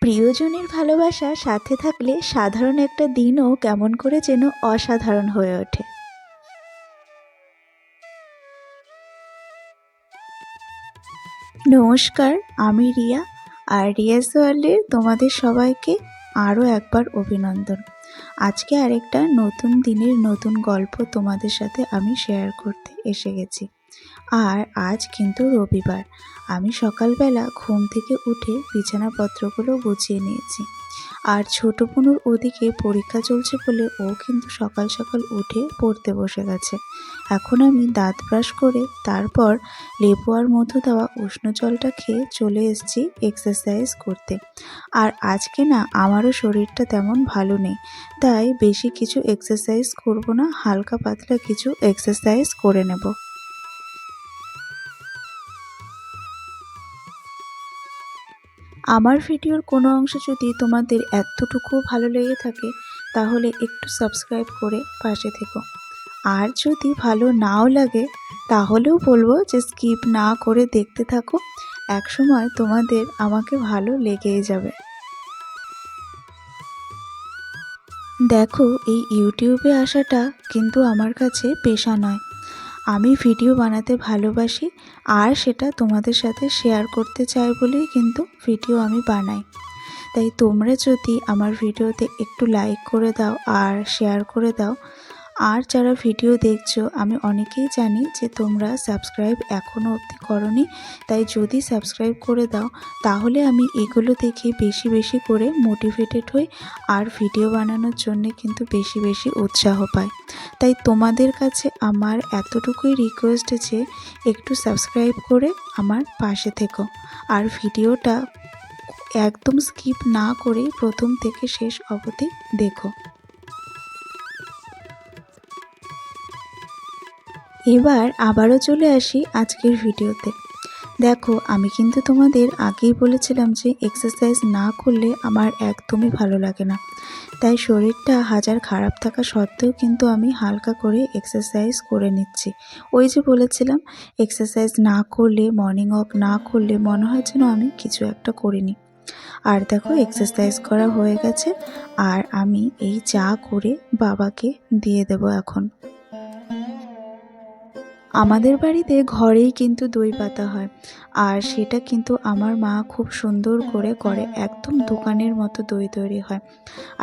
প্রিয়জনের ভালোবাসা সাথে থাকলে সাধারণ একটা দিনও কেমন করে যেন অসাধারণ হয়ে ওঠে। নমস্কার, আমি রিয়া। আর রিয়াজ ওয়ার্ল্ডের তোমাদের সবাইকে আরও একবার অভিনন্দন। আজকে আরেকটা নতুন দিনের নতুন গল্প তোমাদের সাথে আমি শেয়ার করতে এসে গেছি। আর আজ কিন্তু রবিবার। আমি সকালবেলা ঘুম থেকে উঠে বিছানাপত্রগুলো গুছিয়ে নিয়েছি। আর ছোট বোনুর ওদিকে পরীক্ষা চলছে বলে ও কিন্তু সকাল সকাল উঠে পড়তে বসে গেছে। এখন আমি দাঁত ব্রাশ করে তারপর লেবু আর মধু দেওয়া উষ্ণ জলটা খেয়ে চলে এসেছি এক্সারসাইজ করতে। আর আজকে না আমারও শরীরটা তেমন ভালো নেই, তাই বেশি কিছু এক্সারসাইজ করব না, হালকা পাতলা কিছু এক্সারসাইজ করে নেব। আমার ভিডিওর কোনো অংশ যদি তোমাদের এতটুকু ভালো লেগে থাকে তাহলে একটু সাবস্ক্রাইব করে পাশে থেকো। আর যদি ভালো নাও লাগে তাহলেও বলবো যে স্কিপ না করে দেখতে থাকো, একসময় তোমাদের আমাকে ভালো লেগেই যাবে। দেখো, এই ইউটিউবে আসাটা কিন্তু আমার কাছে পেশা নয়। আমি ভিডিও বানাতে ভালোবাসি আর সেটা তোমাদের সাথে শেয়ার করতে চাই বলেই কিন্তু ভিডিও আমি বানাই। তাই তোমরা যদি আমার ভিডিওতে একটু লাইক করে দাও আর শেয়ার করে দাও, আর যারা ভিডিও দেখছো আমি অনেকেই জানি যে তোমরা সাবস্ক্রাইব এখনও অবধি করোনি, তাই যদি সাবস্ক্রাইব করে দাও তাহলে আমি এগুলো দেখে বেশি বেশি করে মোটিভেটেড হই আর ভিডিও বানানোর জন্য কিন্তু বেশি বেশি উৎসাহ পাই। তাই তোমাদের কাছে আমার এতটুকুই রিকোয়েস্ট যে একটু সাবস্ক্রাইব করে আমার পাশে থেকো আর ভিডিওটা একদম স্কিপ না করে প্রথম থেকে শেষ অবধি দেখো। এবার আবারও চলে আসি আজকের ভিডিওতে। দেখো, আমি কিন্তু তোমাদের আগেই বলেছিলাম যে এক্সারসাইজ না করলে আমার একদমই ভালো লাগে না। তাই শরীরটা হাজার খারাপ থাকা সত্ত্বেও কিন্তু আমি হালকা করে এক্সারসাইজ করে নিচ্ছি। ওই যে বলেছিলাম, এক্সারসাইজ না করলে, মর্নিং ওয়াক না করলে মনে হয় যেন আমি কিছু একটা করিনি। আর দেখো, এক্সারসাইজ করা হয়ে গেছে আর আমি এই চা করে বাবাকে দিয়ে দেব এখন। আমাদের বাড়িতে ঘরেই কিন্তু দই পাতা হয়, আর সেটা কিন্তু আমার মা খুব সুন্দর করে করে, একদম দোকানের মতো দই তৈরি হয়।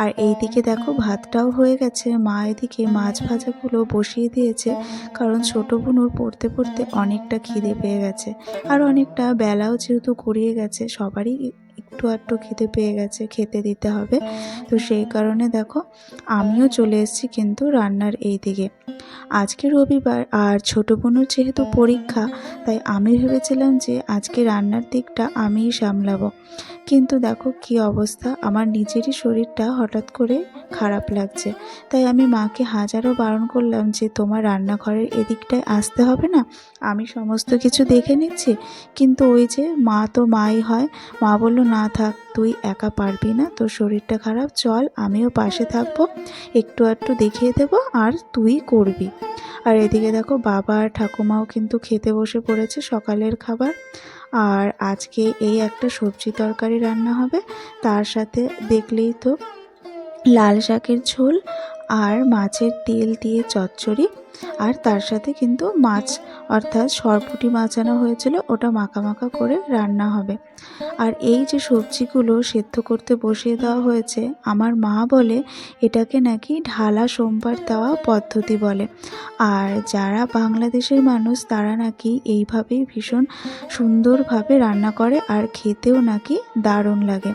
আর এই দিকে দেখো ভাতটাও হয়ে গেছে, মা এদিকে মাছ ভাজাগুলো বসিয়ে দিয়েছে, কারণ ছোটো বোনুর পড়তে পড়তে অনেকটা খিদে পেয়ে গেছে আর অনেকটা বেলাও যেহেতু গড়িয়ে গেছে, সবারই একটু আধটু খিদে পেয়ে গেছে, খেতে দিতে হবে। তো সেই কারণে দেখো আমিও চলে এসেছি কিন্তু রান্নার এই দিকে। আজকে রবিবার আর ছোটো বোনের যেহেতু পরীক্ষা, তাই আমি ভেবেছিলাম যে আজকে রান্নার দিকটা আমিই সামলাবো। কিন্তু দেখো কি অবস্থা, আমার নিজেরই শরীরটা হঠাৎ করে খারাপ লাগছে। তাই আমি মাকে হাজারও বারণ করলাম যে তোমার রান্নাঘরের এদিকটায় আসতে হবে না, আমি সমস্ত কিছু দেখে নিচ্ছি। কিন্তু ওই যে মা তো মাই হয়, মা বললো না থাক, তুই একা পারবি না, তোর শরীরটা খারাপ, চল আমিও পাশে থাকবো, একটু আধটু দেখিয়ে দেবো আর তুই করবি। আর এদিকে দেখো বাবা আর ঠাকুমাও কিন্তু খেতে বসে পড়েছে সকালের খাবার। আর আজকে এই একটা সবজি তরকারি রান্না হবে, তার সাথে দেখলেই তো লাল শাকের ঝোল আর মাছের তেল দিয়ে চচ্চড়ি, আর তার সাথে কিন্তু মাছ অর্থাৎ সরপুঁটি মাছ আনা হয়েছিল, ওটা মাখা মাখা করে রান্না হবে। আর এই যে সবজিগুলো সেদ্ধ করতে বসিয়ে দেওয়া হয়েছে, আমার মা বলে এটাকে নাকি ঢালা সোমবার দেওয়া পদ্ধতি বলে। আর যারা বাংলাদেশের মানুষ তারা নাকি এইভাবেই ভীষণ সুন্দরভাবে রান্না করে আর খেতেও নাকি দারুণ লাগে।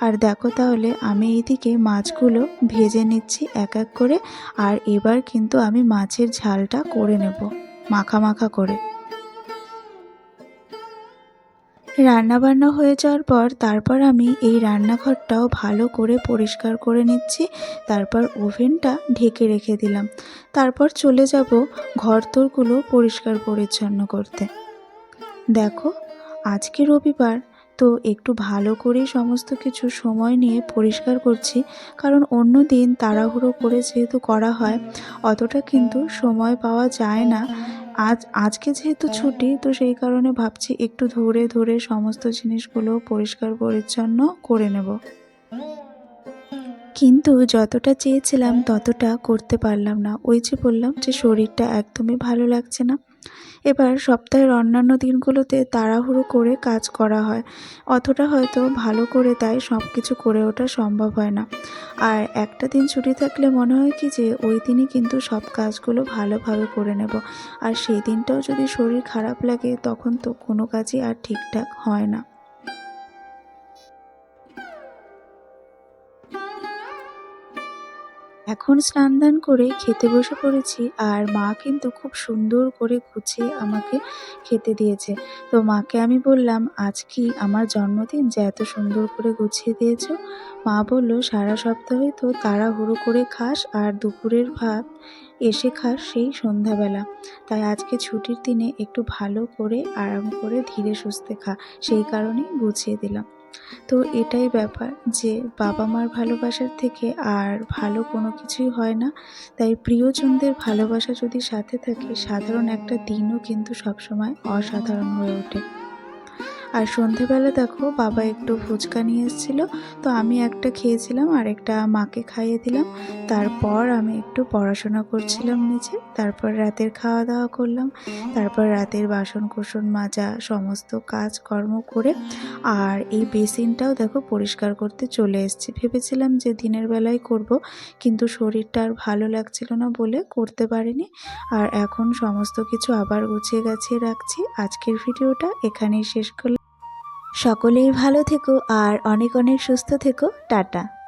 আর দেখো তাহলে আমি এইদিকে মাছগুলো ভেজে নিচ্ছি এক এক করে, আর এবার কিন্তু আমি মাছের ঝালটা করে নেব মাখা মাখা করে। রান্না বান্না হয়ে যাওয়ার পর তারপর আমি এই রান্নাঘরটাও ভালো করে পরিষ্কার করে নিচ্ছি, তারপর ওভেনটা ঢেকে রেখে দিলাম। তারপর চলে যাব ঘরদোরগুলো পরিষ্কার পরিচ্ছন্ন করতে। দেখো, আজকে রবিবার, তো একটু ভালো করে সমস্ত কিছু সময় নিয়ে পরিষ্কার করছি, কারণ অন্য দিন তাড়াহুড়ো করে যেহেতু করা হয় অতটা কিন্তু সময় পাওয়া যায় না। আজকে যেহেতু ছুটি, তো সেই কারণে ভাবছি একটু ধরে ধরে সমস্ত জিনিসগুলো পরিষ্কার পরিচ্ছন্ন করে নেব। কিন্তু যতটা চেয়েছিলাম ততটা করতে পারলাম না। ওই যে বললাম যে শরীরটা একদমই ভালো লাগছে না। এবার সপ্তাহের অন্যান্য দিনগুলোতে তাড়াহুড়ো করে কাজ করা হয়। অতটা হয়তো ভালো করে তাই সবকিছু করে ওঠা সম্ভব হয় না। আর একটা দিন ছুটি থাকলে মনে হয় কি যে ওই দিনই কিন্তু সব কাজগুলো ভালোভাবে করে নেব। আর সেই দিনটাও যদি শরীর খারাপ লাগে তখন তো কোনো কাজই আর ঠিকঠাক হয় না। এখন স্নান-দান করে খেতে বসে পড়েছি আর মা কিন্তু খুব সুন্দর করে গুছিয়ে আমাকে খেতে দিয়েছে। তো মাকে আমি বললাম, "আজ কি আমার জন্মদিন যে এত সুন্দর করে গুছিয়ে দিয়েছো?" মা বলল, "সারা সপ্তাহে তো তাড়াহুড়ো করে খাস আর দুপুরের ভাত এসে খাস সেই সন্ধ্যাবেলা। তাই আজকে ছুটির দিনে একটু ভালো করে আরাম করে ধীরে সুস্থে খা। সেই কারণেই গুছিয়ে দিলাম।" তো এটাই ব্যাপার যে বাবা-মার ভালোবাসার থেকে আর ভালো কোনো কিছুই হয় না। তাই প্রিয়জনদের ভালোবাসা যদি সাথে থাকে, সাধারণ একটা দিনও কিন্তু সবসময় অসাধারণ হয়ে ওঠে। আর সন্ধেবেলা দেখো বাবা একটু ফুচকা নিয়ে এসেছিল, তো আমি একটা খেয়েছিলাম আর একটা মাকে খাইয়ে দিলাম। তারপর আমি একটু পড়াশোনা করছিলাম নিচে, তারপর রাতের খাওয়া দাওয়া করলাম, তারপর রাতের বাসন-কোসন মাজা সমস্ত কাজকর্ম করে আর এই বেসিনটাও দেখো পরিষ্কার করতে চলে এসেছি। ভেবেছিলাম যে দিনের বেলায় করব, কিন্তু শরীরটা আর ভালো লাগছিল না বলে করতে পারিনি। আর এখন সমস্ত কিছু আবার গুছিয়ে গাছিয়ে রাখছি। আজকের ভিডিওটা এখানেই শেষ করলাম। সকলেই ভালো থেকো আর অনেক অনেক সুস্থ থেকো। টাটা।